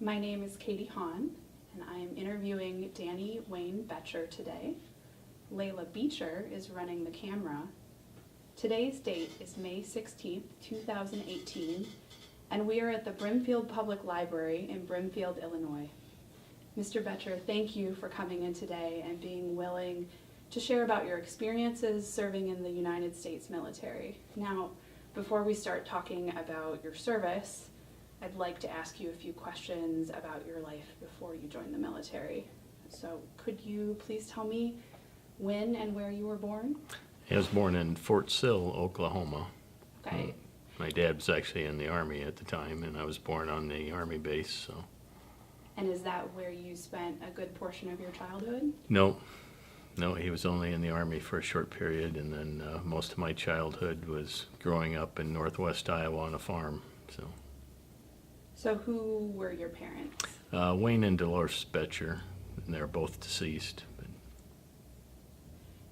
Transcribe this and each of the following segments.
My name is Katie Hahn, and I am interviewing Danny Wayne Boettcher today. Layla Beecher is running the camera. Today's date is May 16th, 2018, and we are at the Brimfield Public Library in Brimfield, Illinois. Mr. Boettcher, thank you for coming in today and being willing to share about your experiences serving in the United States military. Now, before we start talking about your service, I'd like to ask you a few questions about your life before you joined the military. So could you please tell me when and where you were born? I was born in Fort Sill, Oklahoma. Okay. My dad was actually in the Army at the time, and I was born on the Army base. So. And is that where you spent a good portion of your childhood? No, he was only in the Army for a short period, and then most of my childhood was growing up in northwest Iowa on a farm. So who were your parents? Wayne and Dolores Boettcher, and they're both deceased.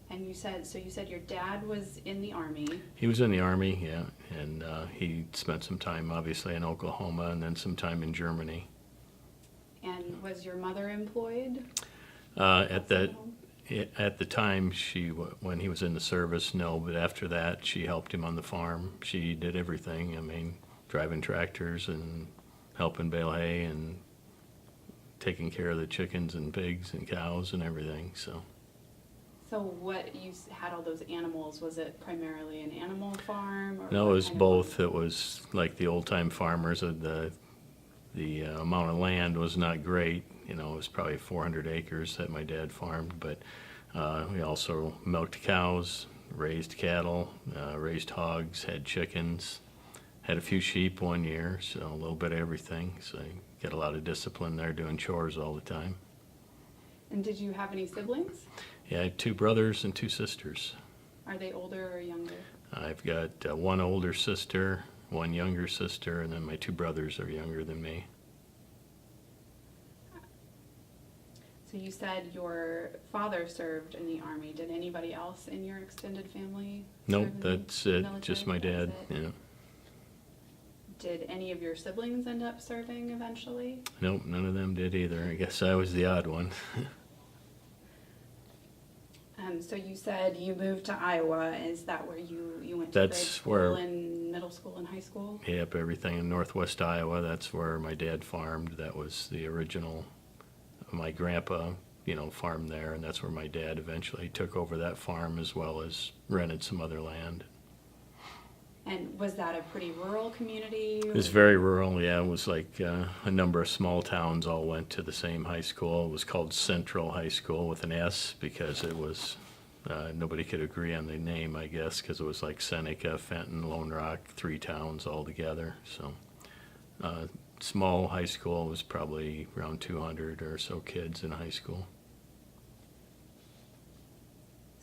And you said your dad was in the Army. He was in the Army, yeah, and he spent some time obviously in Oklahoma and then some time in Germany. And was your mother employed? At the time, when he was in the service, no, but after that, she helped him on the farm. She did everything. I mean, driving tractors and helping bale hay and taking care of the chickens and pigs and cows and everything. So what, you had all those animals, was it primarily an animal farm? Or no, it was both. It was like the old-time farmers. The amount of land was not great. You know, it was probably 400 acres that my dad farmed, but we also milked cows, raised cattle, raised hogs, had chickens, had a few sheep one year, so a little bit of everything. So you get a lot of discipline there doing chores all the time. And did you have any siblings? Yeah, I had 2 brothers and 2 sisters. Are they older or younger? I've got 1 older sister, 1 younger sister, and then my 2 brothers are younger than me. So you said your father served in the Army. Did anybody else in your extended family Nope, serve in that's the it, military? just my dad. Yeah. Did any of your siblings end up serving eventually? Nope, none of them did either. I guess I was the odd one. So you said you moved to Iowa. Is that where you went to grade school and middle school and high school? Yep, everything in northwest Iowa. That's where my dad farmed. That was the original. My grandpa, farmed there, and that's where my dad eventually took over that farm as well as rented some other land. And was that a pretty rural community? It was very rural, yeah. It was like a number of small towns all went to the same high school. It was called Central High School with an S because it was, nobody could agree on the name, I guess, because it was like Seneca, Fenton, Lone Rock, 3 towns all together. So small high school was probably around 200 or so kids in high school.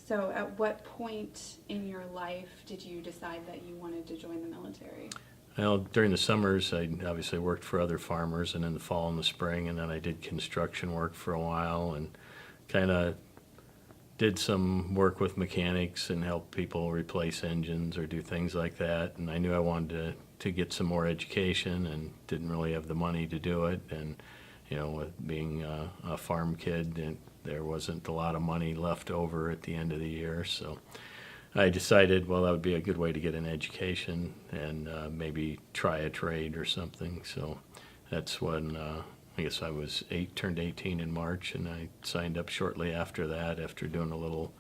So at what point in your life did you decide that you wanted to join the military? Well, during the summers, I obviously worked for other farmers, and in the fall and the spring, and then I did construction work for a while and kind of did some work with mechanics and helped people replace engines or do things like that. And I knew I wanted to get some more education and didn't really have the money to do it. And, with being a farm kid, and there wasn't a lot of money left over at the end of the year. So I decided, well, that would be a good way to get an education and maybe try a trade or something. So that's when I guess I was turned 18 in March, and I signed up shortly after that, after doing a little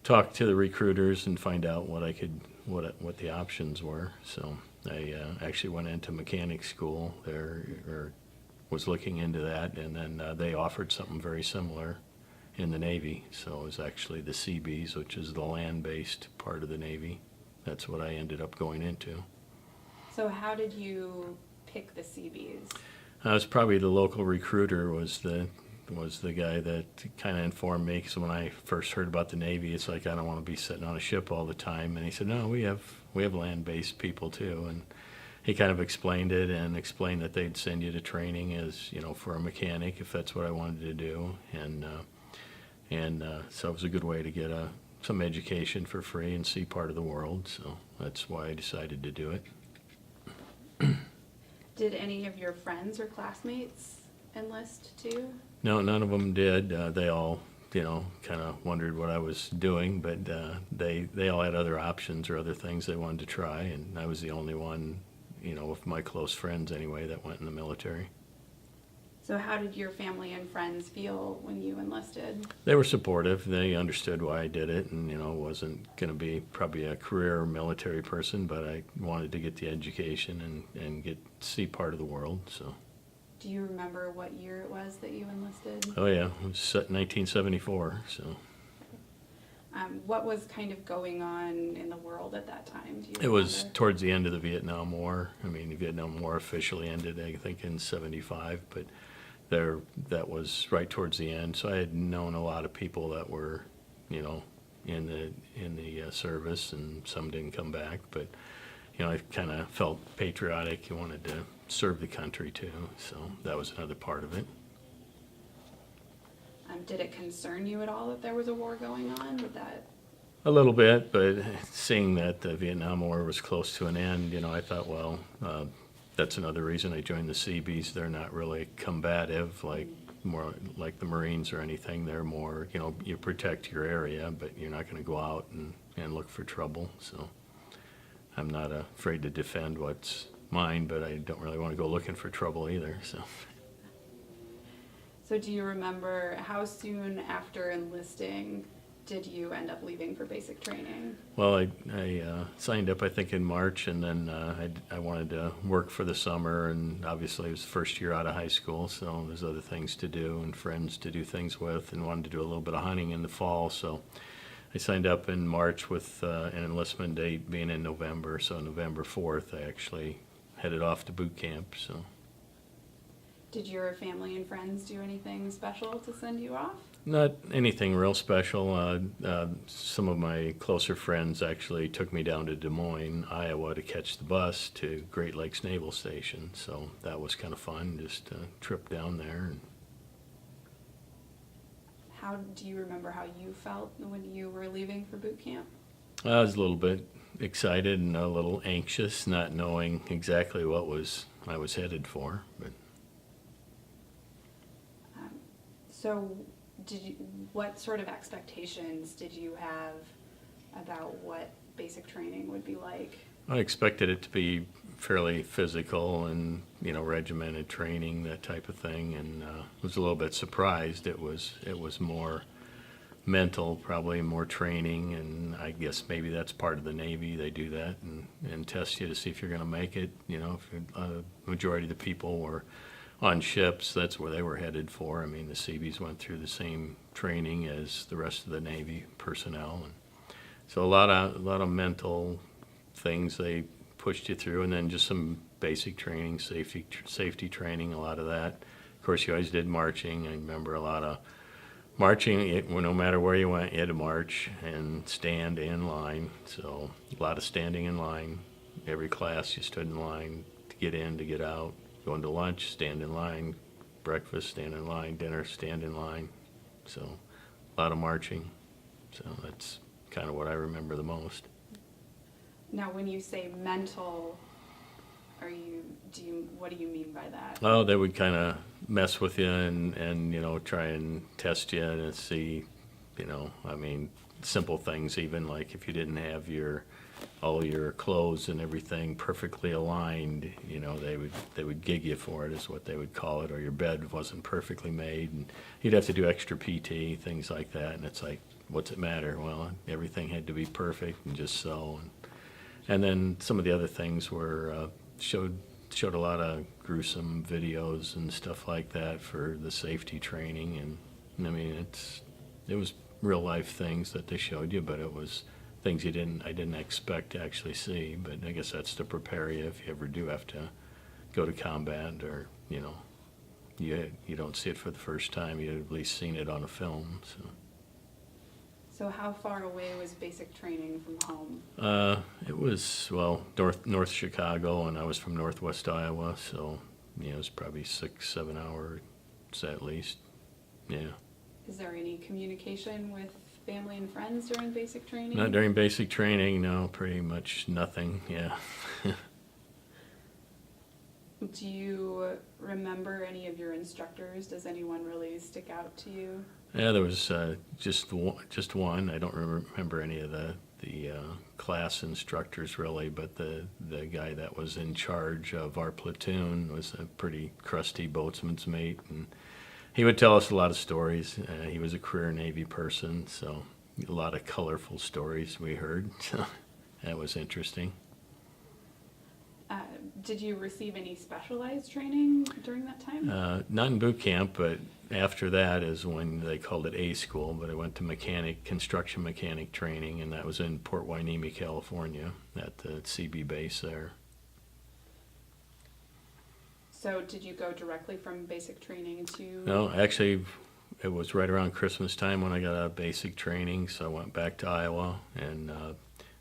talk to the recruiters and find out what the options were. So I actually went into mechanic school there, or was looking into that, and then they offered something very similar in the Navy. So it was actually the Seabees, which is the land-based part of the Navy. That's what I ended up going into. So how did you pick the Seabees? I was probably the local recruiter was the guy that kind of informed me, because when I first heard about the Navy, it's like, I don't want to be sitting on a ship all the time. And he said, no, we have land-based people too. And he kind of explained it and explained that they'd send you to training as, for a mechanic if that's what I wanted to do. And so it was a good way to get some education for free and see part of the world. So that's why I decided to do it. Did any of your friends or classmates enlist too? No, none of them did. They all, kind of wondered what I was doing, but they all had other options or other things they wanted to try, and I was the only one, of my close friends anyway, that went in the military. So how did your family and friends feel when you enlisted? They were supportive. They understood why I did it, and wasn't going to be probably a career military person, but I wanted to get the education and see part of the world. So. Do you remember what year it was that you enlisted? Oh yeah, it was set in 1974. So. What was kind of going on in the world at that time? Do you It was remember? towards the end of the Vietnam War. I mean, the Vietnam War officially ended, I think, in '75, but that was right towards the end. So I had known a lot of people that were, in the service, and some didn't come back. But I kind of felt patriotic. I wanted to serve the country too. So that was another part of it. Did it concern you at all that there was a war going on? Did that? A little bit, but seeing that the Vietnam War was close to an end, I thought, well, that's another reason I joined the Seabees. They're not really combative, more like the Marines or anything. They're more, you protect your area, but you're not going to go out and look for trouble. So I'm not afraid to defend what's mine, but I don't really want to go looking for trouble either. So do you remember how soon after enlisting did you end up leaving for basic training? Well, I signed up, I think, in March, and then I wanted to work for the summer, and obviously it was the first year out of high school, so there's other things to do and friends to do things with, and wanted to do a little bit of hunting in the fall. So I signed up in March with an enlistment date being in November, so November 4th I actually headed off to boot camp. So. Did your family and friends do anything special to send you off? Not anything real special. Some of my closer friends actually took me down to Des Moines, Iowa, to catch the bus to Great Lakes Naval Station. So that was kind of fun, just a trip down there. How do you remember how you felt when you were leaving for boot camp? I was a little bit excited and a little anxious, not knowing exactly what I was headed for. But So what sort of expectations did you have about what basic training would be like? I expected it to be fairly physical and, regimented training, that type of thing, and was a little bit surprised. It was more mental, probably more training, and I guess maybe that's part of the Navy. They do that and test you to see if you're going to make it. If majority of the people were on ships, that's where they were headed for. I mean, the Seabees went through the same training as the rest of the Navy personnel, and so a lot of mental things they pushed you through, and then just some basic training, safety training, a lot of that. Of course, you always did marching. I remember a lot of marching. No matter where you went, you had to march and stand in line. So a lot of standing in line. Every class you stood in line to get in, to get out. Going to lunch, stand in line. Breakfast, stand in line. Dinner, stand in line. So a lot of marching. So that's kind of what I remember the most. Now, when you say mental, what do you mean by that? Oh, they would kind of mess with you and try and test you and see, I mean, simple things, even like if you didn't have all your clothes and everything perfectly aligned, they would gig you for it, is what they would call it, or your bed wasn't perfectly made, and you'd have to do extra PT, things like that, and it's like, what's it matter? Well, everything had to be perfect and just so, and then some of the other things were showed a lot of gruesome videos and stuff like that for the safety training, and I mean, it was real life things that they showed you, but it was things I didn't expect to actually see. But I guess that's to prepare you if you ever do have to go to combat, or you don't see it for the first time. You've at least seen it on a film. So how far away was basic training from home? It was, well, North Chicago, and I was from Northwest Iowa, so it was probably 6-7 hours at least. Yeah. Is there any communication with family and friends during basic training? Not during basic training, no, pretty much nothing, yeah. Do you remember any of your instructors? Does anyone really stick out to you? Yeah, there was just one. I don't remember any of the class instructors really, but the guy that was in charge of our platoon was a pretty crusty boatswain's mate, and he would tell us a lot of stories. He was a career Navy person, so a lot of colorful stories we heard. So that was interesting. Did you receive any specialized training during that time? Not in boot camp, but after that is when they called it A school. But I went to construction mechanic training, and that was in Port Hueneme, California, at the CB base there. So did you go directly from basic training to? No, actually, it was right around Christmas time when I got out of basic training, so I went back to Iowa, and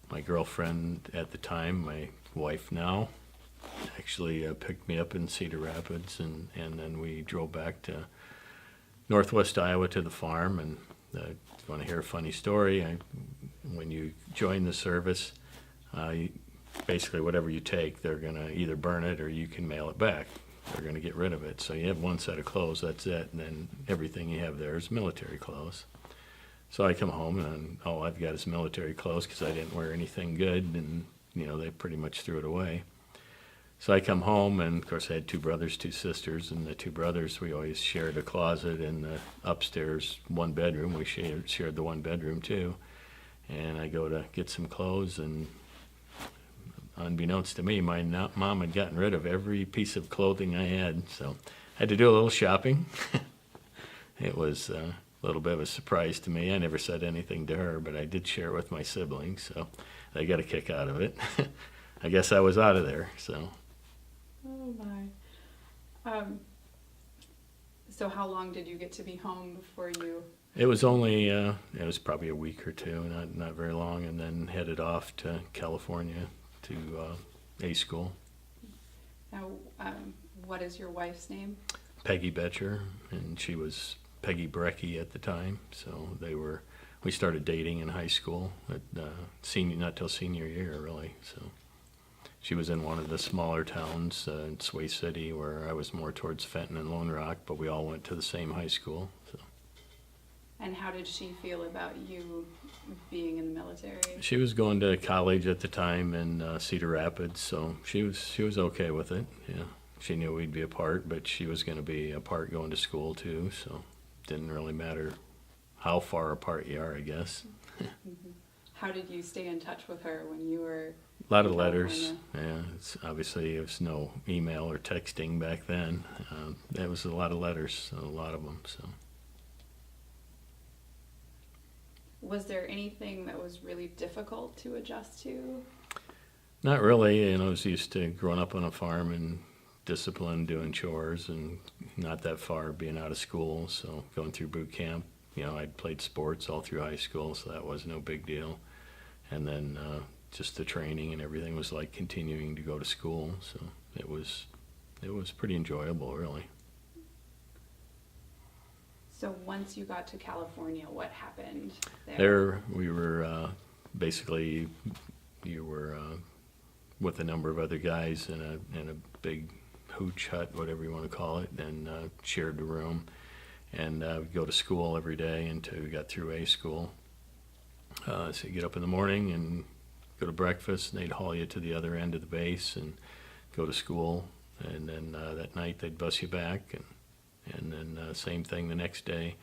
my girlfriend at the time, my wife now, actually picked me up in Cedar Rapids, and then we drove back to northwest Iowa to the farm. And if you want to hear a funny story, when you join the service, basically whatever you take, they're going to either burn it or you can mail it back. They're going to get rid of it. So you have one set of clothes, that's it, and then everything you have there is military clothes. So I come home, and all I've got is military clothes because I didn't wear anything good, and they pretty much threw it away. So I come home, and of course I had two brothers, two sisters, and the two brothers, we always shared a closet in the upstairs one bedroom. We shared the one bedroom too. And I go to get some clothes, and unbeknownst to me, my mom had gotten rid of every piece of clothing I had. So I had to do a little shopping. It was a little bit of a surprise to me. I never said anything to her, but I did share it with my siblings, so they got a kick out of it. I guess I was out of there, so. Oh my. So how long did you get to be home before you? It was only, it was probably a week or two, not very long, and then headed off to California to A school. Now, what is your wife's name? Peggy Boettcher, and she was Peggy Brecky at the time. So we started dating in high school at not till senior year really. So she was in one of the smaller towns in Sway City, where I was more towards Fenton and Lone Rock, but we all went to the same high school. So. And how did she feel about you being in the military? She was going to college at the time in Cedar Rapids, so she was okay with it. Yeah, she knew we'd be apart, but she was going to be apart going to school too, so it didn't really matter how far apart you are, I guess. Mm-hmm. How did you stay in touch with her when you were? A lot of letters. Yeah, obviously there was no email or texting back then. It was a lot of letters, a lot of them. So. Was there anything that was really difficult to adjust to? Not really. I was used to growing up on a farm and discipline, doing chores, and not that far being out of school. So going through boot camp, I'd played sports all through high school, so that was no big deal. And then just the training and everything was like continuing to go to school. So it was pretty enjoyable, really. So once you got to California, what happened there? There we were basically, you were with a number of other guys in a big hooch hut, whatever you want to call it, and shared the room. And we'd go to school every day until we got through A school. So you get up in the morning and go to breakfast, and they'd haul you to the other end of the base and go to school. And then that night they'd bus you back, and then same thing the next day.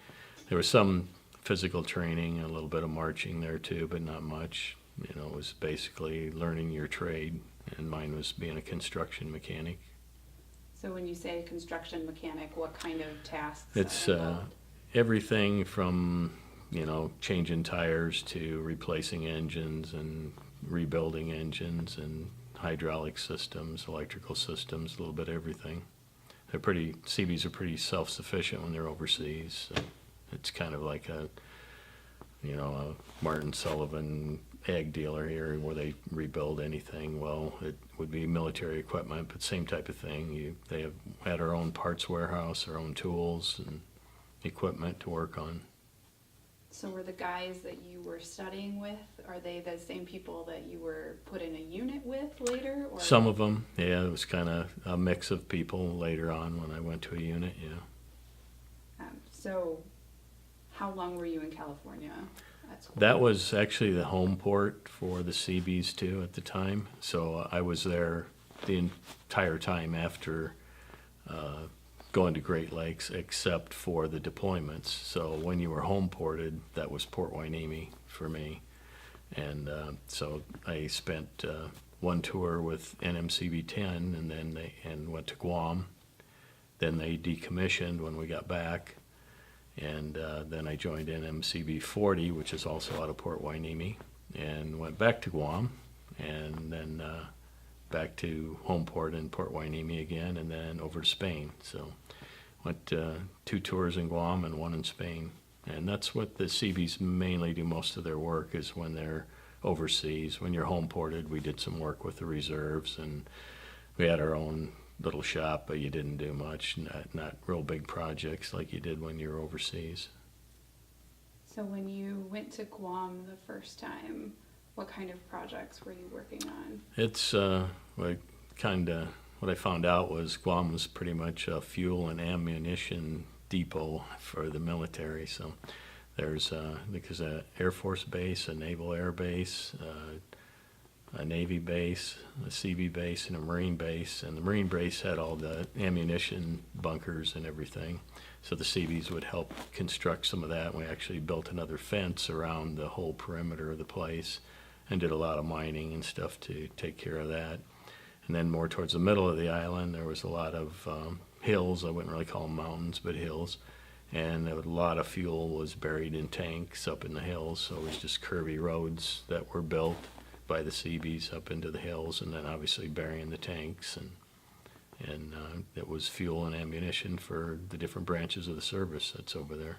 There was some physical training, a little bit of marching there too, but not much. It was basically learning your trade, and mine was being a construction mechanic. So when you say construction mechanic, what kind of tasks? It's are involved? everything from changing tires to replacing engines and rebuilding engines and hydraulic systems, electrical systems, a little bit of everything. CBs are pretty self-sufficient when they're overseas. So it's kind of like a Martin Sullivan ag dealer here where they rebuild anything. Well, it would be military equipment, but same type of thing. They had our own parts warehouse, our own tools and equipment to work on. So were the guys that you were studying with, are they the same people that you were put in a unit with later? Or? Some of them, yeah, it was kind of a mix of people later on when I went to a unit, yeah. So how long were you in California at school? That was actually the home port for the Seabees too at the time. So I was there the entire time after going to Great Lakes, except for the deployments. So when you were home ported, that was Port Hueneme for me. And so I spent one tour with NMCB 10 and then went to Guam. Then they decommissioned when we got back. And then I joined NMCB 40, which is also out of Port Hueneme, and went back to Guam, and then back to home port in Port Hueneme again, and then over to Spain. So went 2 tours in Guam and 1 in Spain. And that's what the Seabees mainly do most of their work, is when they're overseas. When you're home ported, we did some work with the reserves, and we had our own little shop, but you didn't do much, not real big projects like you did when you were overseas. So when you went to Guam the first time, what kind of projects were you working on? It's what I found out was Guam was pretty much a fuel and ammunition depot for the military. So there's because an Air Force base, a Naval Air Base, a Navy base, a Seabee base, and a Marine base. And the Marine base had all the ammunition bunkers and everything. So the Seabees would help construct some of that. We actually built another fence around the whole perimeter of the place and did a lot of mining and stuff to take care of that. And then more towards the middle of the island, there was a lot of hills. I wouldn't really call them mountains, but hills. And a lot of fuel was buried in tanks up in the hills. So it was just curvy roads that were built by the Seabees up into the hills, and then obviously burying the tanks. And it was fuel and ammunition for the different branches of the service that's over there.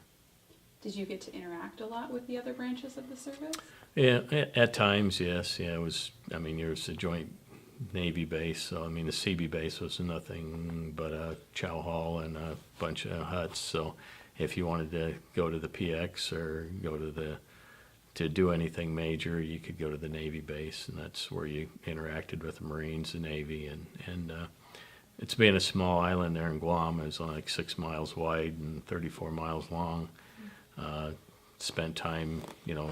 Did you get to interact a lot with the other branches of the service? Yeah, at times, yes. Yeah, it was, there was a joint Navy base, so the Seabee base was nothing but a chow hall and a bunch of huts. So if you wanted to go to the PX or go to do anything major, you could go to the Navy base, and that's where you interacted with the Marines, the Navy, and it's being a small island there in Guam. It's only like 6 miles wide and 34 miles long. Spent time,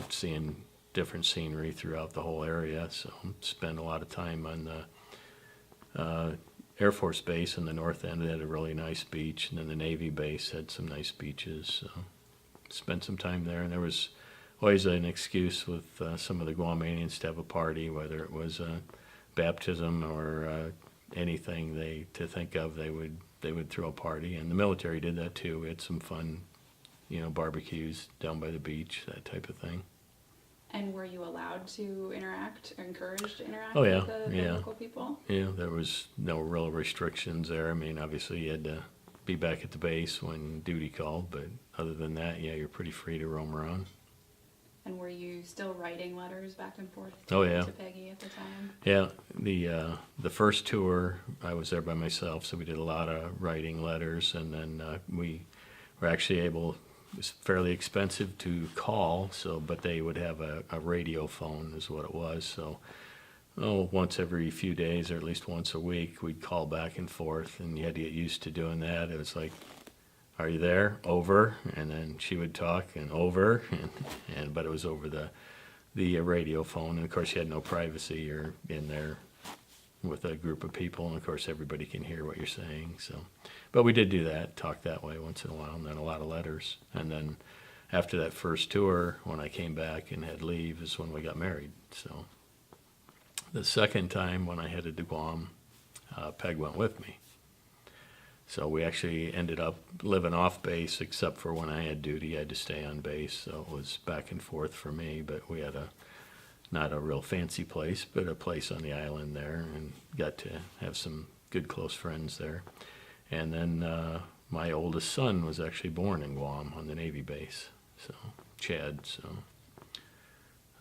seeing different scenery throughout the whole area. So spent a lot of time on the Air Force base in the north end. It had a really nice beach, and then the Navy base had some nice beaches. So spent some time there, and there was always an excuse with some of the Guamanians to have a party, whether it was baptism or anything to think of. They would throw a party, and the military did that too. We had some fun, barbecues down by the beach, that type of thing. And were you allowed to interact, or encouraged to interact Oh, yeah, with the local people? Yeah, there was no real restrictions there. Obviously you had to be back at the base when duty called, but other than that, yeah, you're pretty free to roam around. And were you still writing letters back and forth to Peggy at the time? Yeah, the first tour I was there by myself, so we did a lot of writing letters, and then we were actually able. It was fairly expensive to call, but they would have a radio phone is what it was. So once every few days, or at least once a week, we'd call back and forth, and you had to get used to doing that. It was like, "Are you there? Over," and then she would talk, and over, but it was over the radio phone, and of course you had no privacy. You're in there with a group of people, and of course everybody can hear what you're saying. So, but we did do that, talk that way once in a while, and then a lot of letters. And then after that first tour, when I came back and had leave, is when we got married. So the second time when I headed to Guam, Peg went with me. So we actually ended up living off base, except for when I had duty, I had to stay on base. So it was back and forth for me, but we had not a real fancy place, but a place on the island there, and got to have some good close friends there. And then my oldest son was actually born in Guam on the Navy base, so Chad. So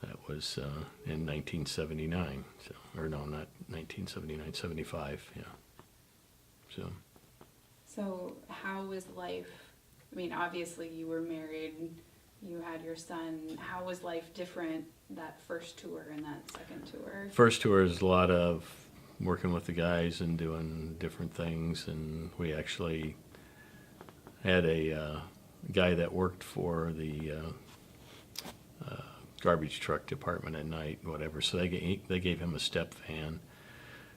that was in 1979. Or no, not 1979, 75. Yeah. So how was life? Obviously you were married you had your son. How was life different that first tour and that second tour? First tour is a lot of working with the guys and doing different things, and we actually had a guy that worked for the garbage truck department at night, whatever. So they gave him a step van.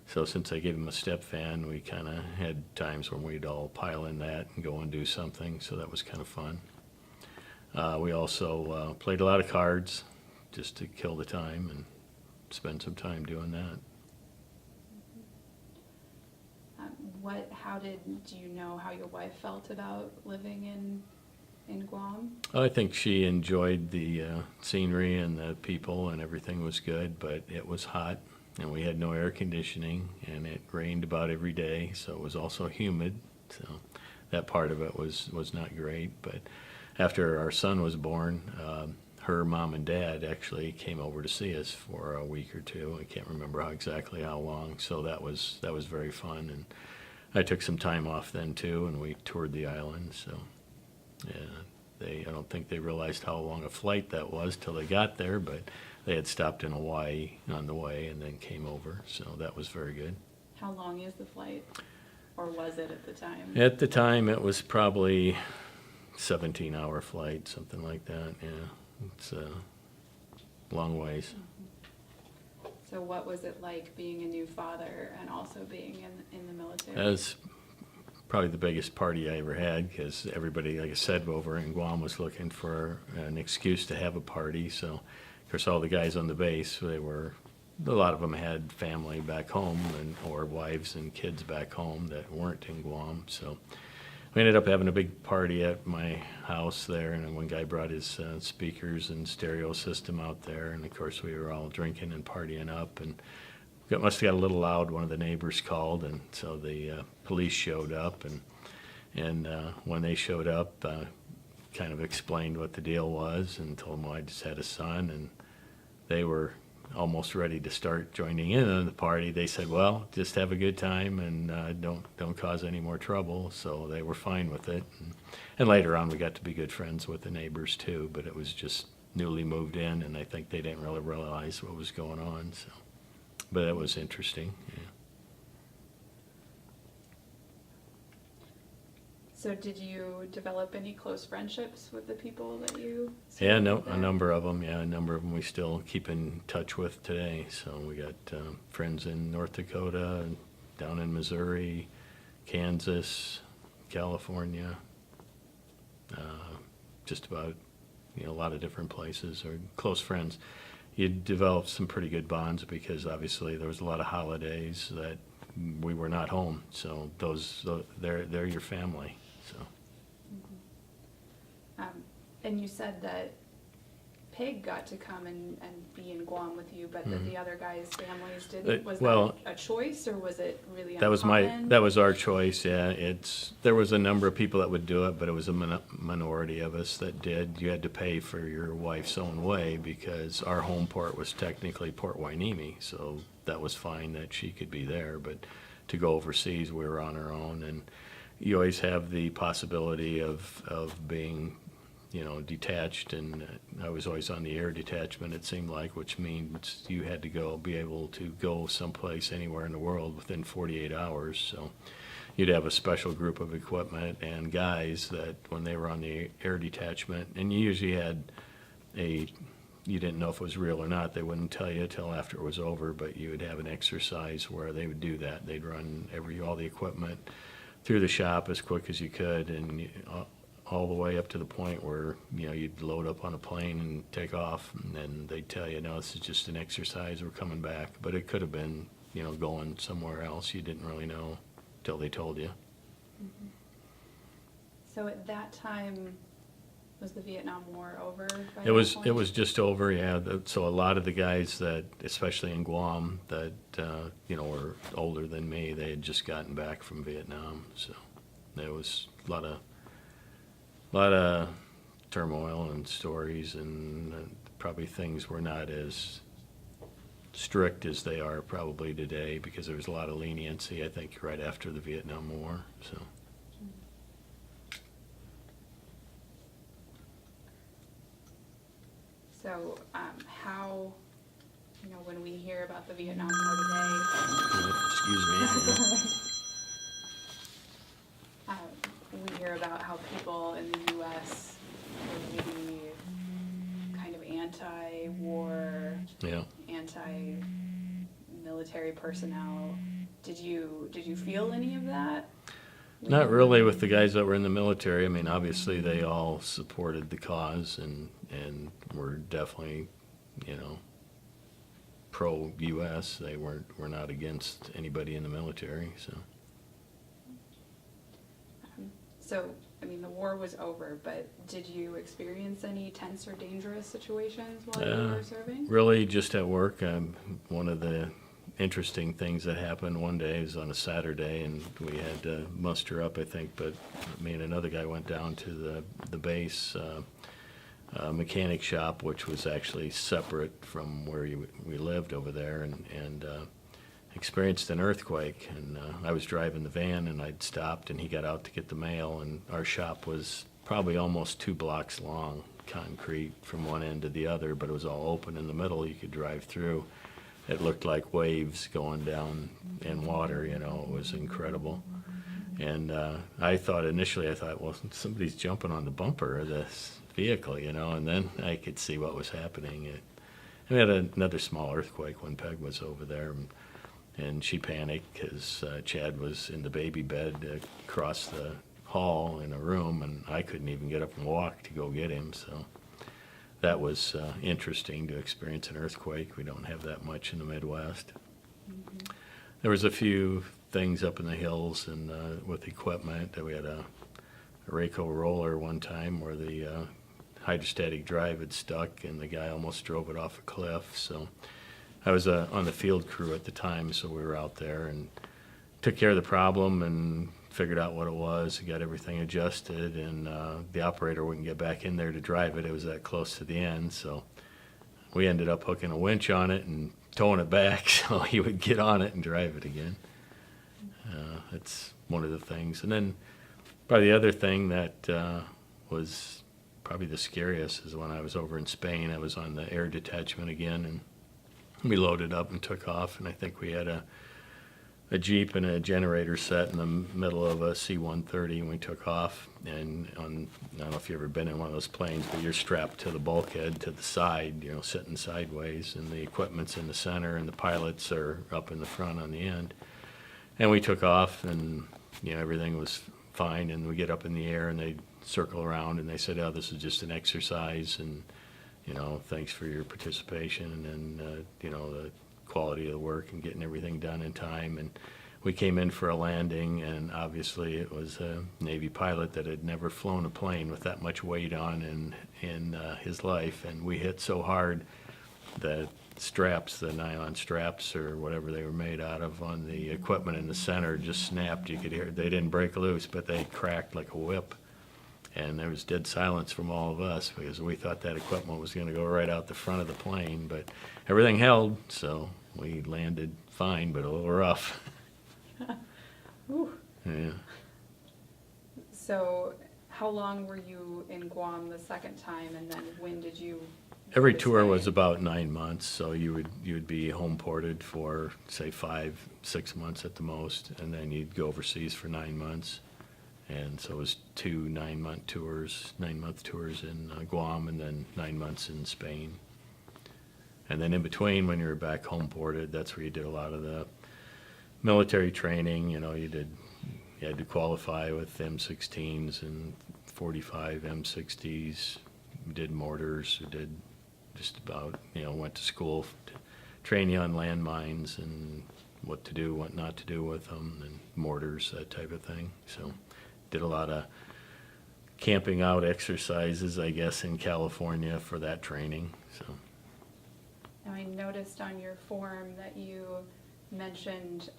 So since they gave him a step van, we kind of had times when we'd all pile in that and go and do something. So that was kind of fun. We also played a lot of cards just to kill the time and spend some time doing that. How do you know how your wife felt about living in Guam? I think she enjoyed the scenery and the people, and everything was good, but it was hot and we had no air conditioning, and it rained about every day, so it was also humid. So that part of it was not great. But after our son was born, her mom and dad actually came over to see us for a week or two. I can't remember exactly how long. So that was very fun, and I took some time off then too, and we toured the island. So yeah, I don't think they realized how long a flight that was till they got there, but they had stopped in Hawaii on the way and then came over. So that was very good. How long is the flight, or was it at the time? At the time, it was probably 17-hour flight, something like that. Yeah, it's a long ways. So what was it like being a new father and also being in the military? That was probably the biggest party I ever had, because everybody, like I said, over in Guam was looking for an excuse to have a party. So, of course, all the guys on the base, a lot of them had family back home, or wives and kids back home that weren't in Guam. So we ended up having a big party at my house there, and one guy brought his speakers and stereo system out there, and of course we were all drinking and partying up, and it must have got a little loud. One of the neighbors called, and so the police showed up, and when they showed up, kind of explained what the deal was and told them I just had a son, and they were almost ready to start joining in on the party. They said, well, just have a good time and don't cause any more trouble. So they were fine with it. And later on we got to be good friends with the neighbors too, but it was just newly moved in, and I think they didn't really realize what was going on. So, but it was interesting. Yeah. So did you develop any close friendships with the people that you Yeah, there? a number of them. Yeah, a number of them we still keep in touch with today. So we got friends in North Dakota, and down in Missouri, Kansas, California, just about a lot of different places, or close friends. You develop some pretty good bonds because obviously there was a lot of holidays that we were not home. So they're your family. So. And you said that Pig got to come and be in Guam with you, but that the other guys' families didn't. Was that a choice, or was it really uncommon? That was our choice. Yeah, there was a number of people that would do it, but it was a minority of us that did. You had to pay for your wife's own way because our home port was technically Port Hueneme, so that was fine that she could be there. But to go overseas, we were on our own, and you always have the possibility of being detached, and I was always on the air detachment, it seemed like, which means you had to be able to go someplace anywhere in the world within 48 hours. So you'd have a special group of equipment and guys that when they were on the air detachment, and you usually had you didn't know if it was real or not. They wouldn't tell you till after it was over, but you would have an exercise where they would do that. They'd run all the equipment through the shop as quick as you could, and all the way up to the point where you'd load up on a plane and take off, and then they'd tell you, no, this is just an exercise, we're coming back. But it could have been going somewhere else. You didn't really know till they told you. Mm-hmm. So at that time, was the Vietnam War over by It was that point? it was just over, yeah. So a lot of the guys that, especially in Guam, that were older than me, they had just gotten back from Vietnam. So there was a lot of turmoil and stories, and probably things were not as strict as they are probably today, because there was a lot of leniency, I think, right after the Vietnam War. So So, how, when we hear about the Vietnam War today, Excuse me. we hear about how people in the U.S. are maybe kind of anti-war, Yeah. anti-military personnel. Did you feel any of that? Not really with the guys that were in the military. I mean, obviously they all supported the cause and were definitely, pro-U.S. They were not against anybody in the military. So, the war was over, but did you experience any tense or dangerous situations while you were serving? Really, just at work. One of the interesting things that happened one day was on a Saturday, and we had to muster up, I think, but me and another guy went down to the base mechanic shop, which was actually separate from where we lived over there, and experienced an earthquake. And I was driving the van, and I'd stopped, and he got out to get the mail, and our shop was probably almost 2 blocks long, concrete from one end to the other, but it was all open in the middle. You could drive through. It looked like waves going down in water, it was incredible. And I thought, well, somebody's jumping on the bumper of this vehicle, and then I could see what was happening. We had another small earthquake when Peg was over there, and she panicked because Chad was in the baby bed across the hall in a room, and I couldn't even get up and walk to go get him, so that was interesting to experience an earthquake. We don't have that much in the Midwest. Mm-hmm. There was a few things up in the hills and with equipment. We had a Rayco roller one time where the hydrostatic drive had stuck and the guy almost drove it off a cliff. So I was on the field crew at the time, so we were out there and took care of the problem and figured out what it was, got everything adjusted, and the operator wouldn't get back in there to drive it. It was that close to the end, so we ended up hooking a winch on it and towing it back so he would get on it and drive it again. That's one of the things. And then probably the other thing that was probably the scariest is when I was over in Spain. I was on the air detachment again, and we loaded up and took off, and I think we had a Jeep and a generator set in the middle of a C-130, and we took off. And I don't know if you've ever been in one of those planes, but you're strapped to the bulkhead to the side, sitting sideways, and the equipment's in the center, and the pilots are up in the front on the end. And we took off, and everything was fine. And we get up in the air, and they circle around, and they said, "Oh, this is just an exercise, and thanks for your participation, and the quality of the work and getting everything done in time." And we came in for a landing, and obviously it was a Navy pilot that had never flown a plane with that much weight on in his life, and we hit so hard that straps, the nylon straps or whatever they were made out of on the equipment in the center just snapped. You could hear they didn't break loose, but they cracked like a whip. And there was dead silence from all of us because we thought that equipment was going to go right out the front of the plane, but everything held, so we landed fine, but a little rough. Ooh. Yeah. So how long were you in Guam the second time, and then when did you Every tour was about 9 months, so you would be home ported for, say, 5-6 months at the most, and then you'd go overseas for 9 months. And so it was 2 9-month tours in Guam, and then 9 months in Spain. And then in between, when you were back home ported, that's where you did a lot of the military training. You had to qualify with M16s and 45 M60s. We did mortars. We did just about, went to school to train you on landmines and what to do, what not to do with them, and mortars, that type of thing. So did a lot of camping out exercises, I guess, in California for that training. So. Now, I noticed on your form that you mentioned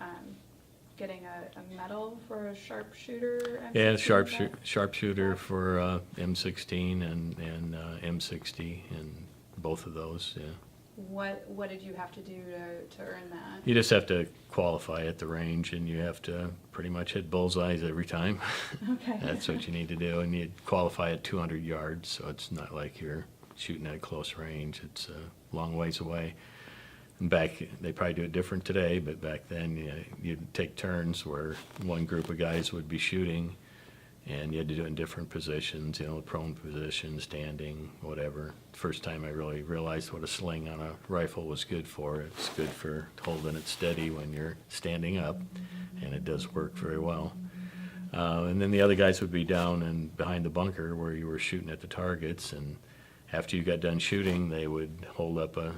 getting a medal for a sharpshooter. Yeah, sharpshooter for M16 and M60, and both of those. Yeah. What did you have to do to earn that? You just have to qualify at the range, and you have to pretty much hit bullseyes every time. Okay. That's what you need to do, and you qualify at 200 yards, so it's not like you're shooting at close range. It's a long ways away. And back, they probably do it different today, but back then you'd take turns where one group of guys would be shooting, and you had to do it in different positions, prone position, standing, whatever. First time I really realized what a sling on a rifle was good for. It's good for holding it steady when you're standing up, and it does work very well. And then the other guys would be down and behind the bunker where you were shooting at the targets, and after you got done shooting, they would hold up a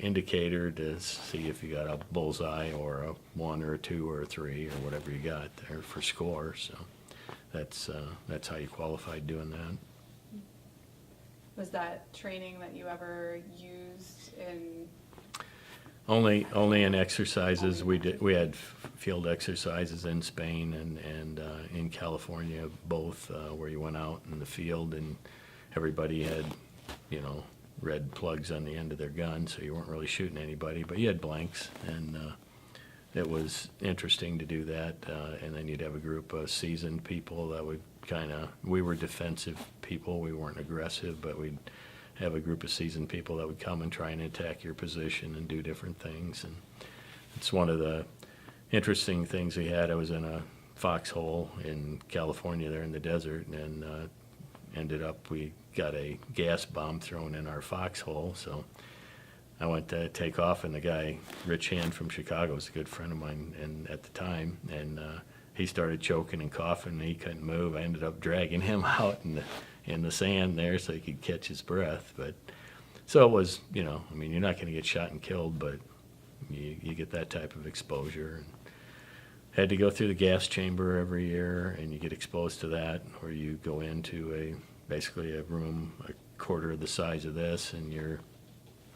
indicator to see if you got a bullseye or a 1 or a 2 or a 3 or whatever you got there for score. So that's how you qualified doing that. Was that training that you ever used in? Only in exercises. We had field exercises in Spain and in California, both where you went out in the field and everybody had, red plugs on the end of their gun, so you weren't really shooting anybody, but you had blanks, and it was interesting to do that. And then you'd have a group of seasoned people that would we were defensive people, we weren't aggressive, but we'd have a group of seasoned people that would come and try and attack your position and do different things. And it's one of the interesting things we had. I was in a foxhole in California there in the desert, and ended up, we got a gas bomb thrown in our foxhole, so I went to take off, and the guy, Rich Hand from Chicago, was a good friend of mine and at the time, and he started choking and coughing, and he couldn't move. I ended up dragging him out in the sand there so he could catch his breath. But so it was, you're not going to get shot and killed, but you get that type of exposure. And had to go through the gas chamber every year, and you get exposed to that, where you go into basically a room a quarter of the size of this, and you're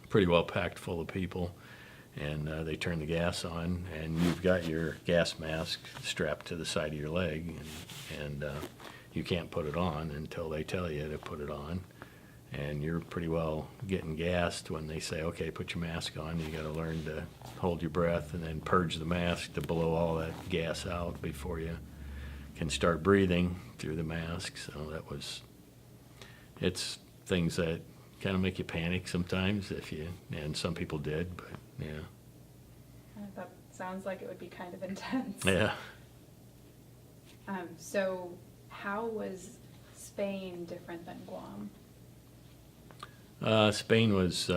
pretty well packed full of people, and they turn the gas on, and you've got your gas mask strapped to the side of your leg, and you can't put it on until they tell you to put it on, and you're pretty well getting gassed when they say, okay, put your mask on. You got to learn to hold your breath and then purge the mask to blow all that gas out before you can start breathing through the mask. So it's things that kind of make you panic sometimes, and some people did, but yeah. That sounds like it would be kind of intense. Yeah. So how was Spain different than Guam? Spain was,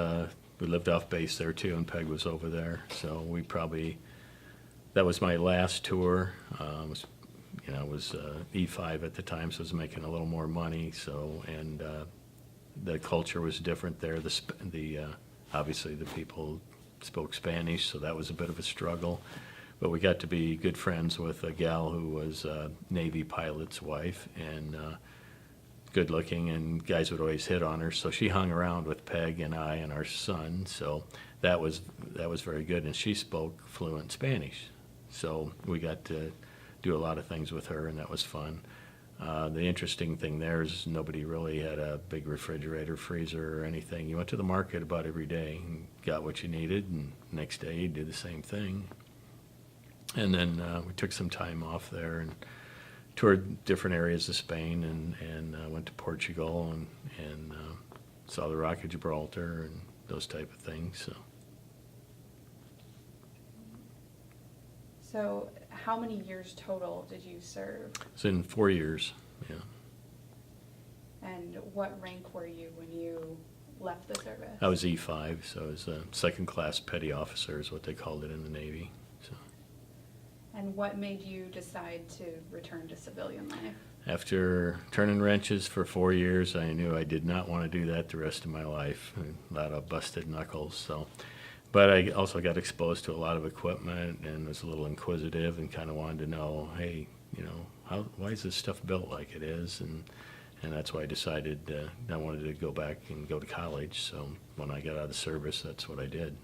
we lived off base there too, and Peg was over there, so that was my last tour. I was E5 at the time, so I was making a little more money, and the culture was different there. Obviously the people spoke Spanish, so that was a bit of a struggle, but we got to be good friends with a gal who was a Navy pilot's wife, and good looking, and guys would always hit on her, so she hung around with Peg and I and our son, so that was very good, and she spoke fluent Spanish, so we got to do a lot of things with her, and that was fun. The interesting thing there is nobody really had a big refrigerator, freezer, or anything. You went to the market about every day and got what you needed, and next day you did the same thing. And then we took some time off there and toured different areas of Spain, and went to Portugal and saw the Rock of Gibraltar and those type of things. So how many years total did you serve? It's in 4 years, yeah. And what rank were you when you left the service? I was E5, so I was a second-class petty officer is what they called it in the Navy. So. And what made you decide to return to civilian life? After turning wrenches for 4 years, I knew I did not want to do that the rest of my life. A lot of busted knuckles, so. But I also got exposed to a lot of equipment and was a little inquisitive and kind of wanted to know, hey, why is this stuff built like it is? And that's why I decided I wanted to go back and go to college. So when I got out of the service, that's what I did.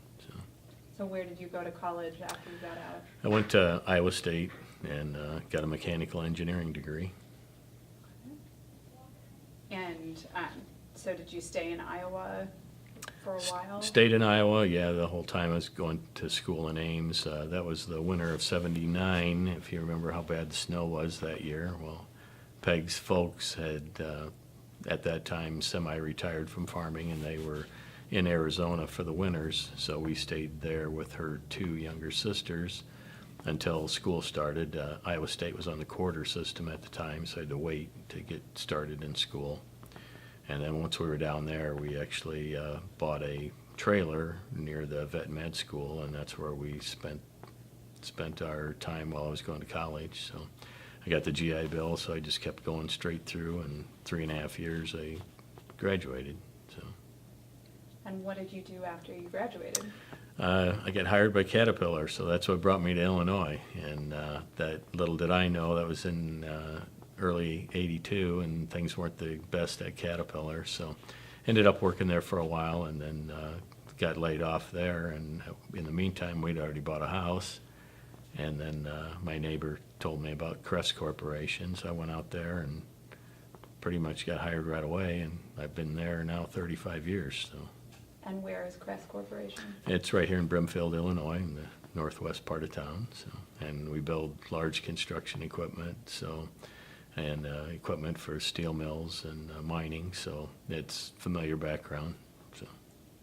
So where did you go to college after you got out? I went to Iowa State and got a mechanical engineering degree. And so did you stay in Iowa for a while? Stayed in Iowa, yeah, the whole time I was going to school in Ames. That was the winter of '79, if you remember how bad the snow was that year. Well, Peg's folks had at that time semi-retired from farming, and they were in Arizona for the winters, so we stayed there with her 2 younger sisters until school started. Iowa State was on the quarter system at the time, so I had to wait to get started in school. And then once we were down there, we actually bought a trailer near the vet med school, and that's where we spent our time while I was going to college. So I got the GI Bill, so I just kept going straight through, and 3.5 years I graduated. So. And what did you do after you graduated? I got hired by Caterpillar, so that's what brought me to Illinois. And that little did I know, that was in early '82, and things weren't the best at Caterpillar. So ended up working there for a while, and then got laid off there. And in the meantime, we'd already bought a house. And then my neighbor told me about Crest Corporation, so I went out there and pretty much got hired right away. And I've been there now 35 years. So. And where is Crest Corporation? It's right here in Brimfield, Illinois, in the northwest part of town. So, and we build large construction equipment, and equipment for steel mills and mining. So it's familiar background. So.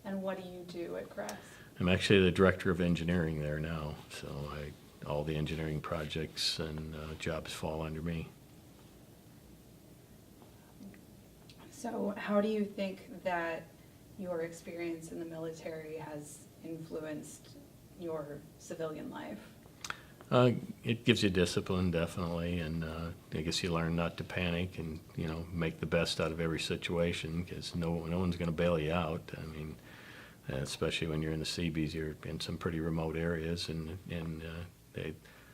And what do you do at Crest? I'm actually the director of engineering there now. So all the engineering projects and jobs fall under me. So how do you think that your experience in the military has influenced your civilian life? It gives you discipline, definitely, and I guess you learn not to panic and, make the best out of every situation, because no one's going to bail you out. I mean, especially when you're in the Seabees, you're in some pretty remote areas, and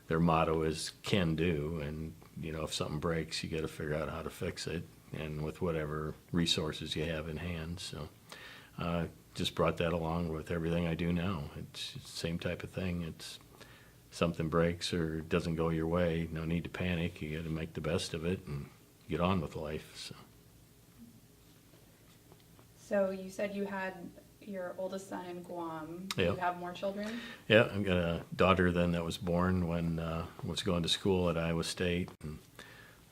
their motto is "can do," and if something breaks, you got to figure out how to fix it, and with whatever resources you have in hand. So. Just brought that along with everything I do now. It's the same type of thing. It's something breaks or doesn't go your way, no need to panic. You got to make the best of it and get on with life. So you said you had your oldest son in Guam. Do Yeah. you have more children? Yeah, I've got a daughter then that was born when I was going to school at Iowa State. And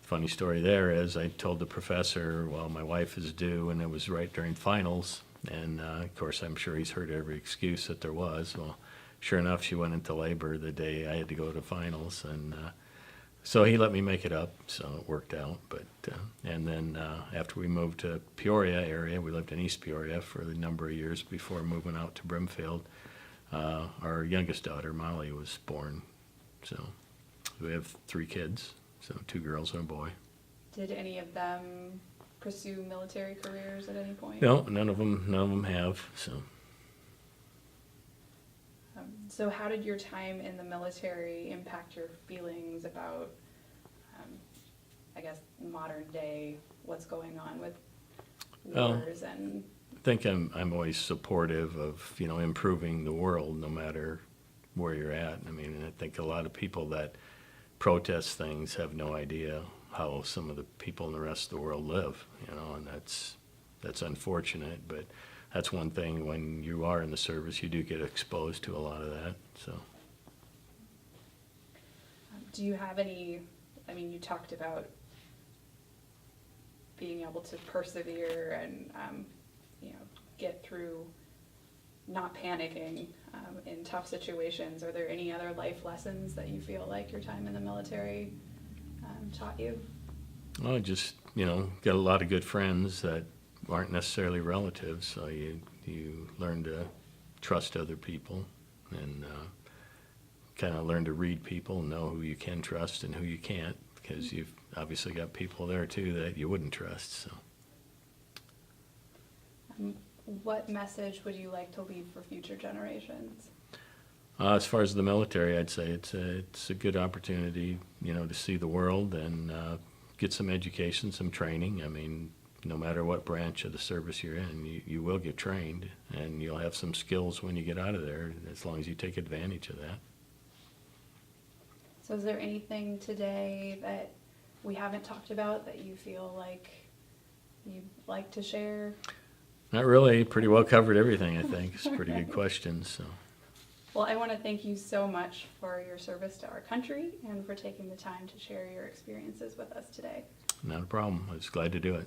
funny story there is I told the professor, well, my wife is due, and it was right during finals. And, of course, I'm sure he's heard every excuse that there was. Well, sure enough, she went into labor the day I had to go to finals. And so he let me make it up, so it worked out. But and then after we moved to Peoria area, we lived in East Peoria for a number of years before moving out to Brimfield. Our youngest daughter, Molly, was born. So we have 3 kids, so 2 girls and a boy. Did any of them pursue military careers at any point? No, none of them have. So how did your time in the military impact your feelings about, I guess, modern day, what's going on with wars and? I think I'm always supportive of improving the world, no matter where you're at. I mean, I think a lot of people that protest things have no idea how some of the people in the rest of the world live, and that's unfortunate, but that's one thing. When you are in the service, you do get exposed to a lot of that. So, do you have any? I mean, you talked about being able to persevere and get through, not panicking in tough situations. Are there any other life lessons that you feel like your time in the military taught you? Well, just got a lot of good friends that aren't necessarily relatives, so you learn to trust other people and kind of learn to read people and know who you can trust and who you can't, because you've obviously got people there too that you wouldn't trust. So. What message would you like to leave for future generations? As far as the military, I'd say it's a good opportunity, to see the world and get some education, some training. I mean, no matter what branch of the service you're in, you will get trained, and you'll have some skills when you get out of there, as long as you take advantage of that. So is there anything today that we haven't talked about that you feel like you'd like to share? Not really. Pretty well covered everything, I think. It's pretty good questions. So. Well, I want to thank you so much for your service to our country and for taking the time to share your experiences with us today. Not a problem. I was glad to do it.